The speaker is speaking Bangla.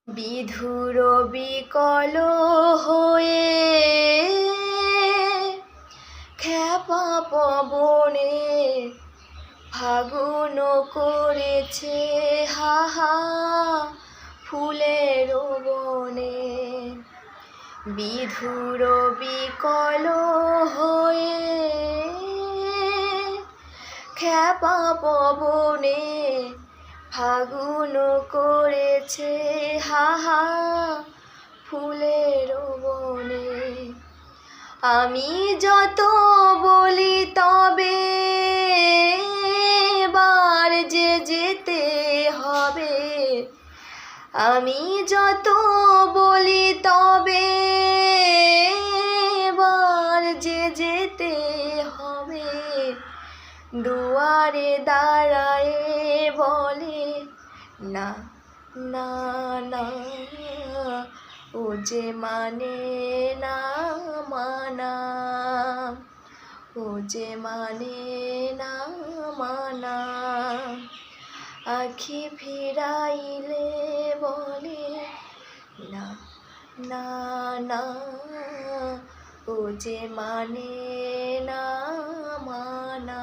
বিধুর বিকল হয়ে খ্যাপা পবনে ফাগুন করেছে হাহা ফুলের বনে। বিধুর বিকল হয়ে খ্যাপা পবনে ফাগুন করেছে হাহা ফুলের বনে। আমি যত বলি তবে বার যে যেতে হবে, আমি যত বলি তবে বার যে যেতে হবে। দুয়ারে দাঁড়ায়ে বলে না না না, ও যে মানে না মানা, ও যে মানে না মানা। আখি ফিরাইলে বলে না না না, ও যে মানে না মানা।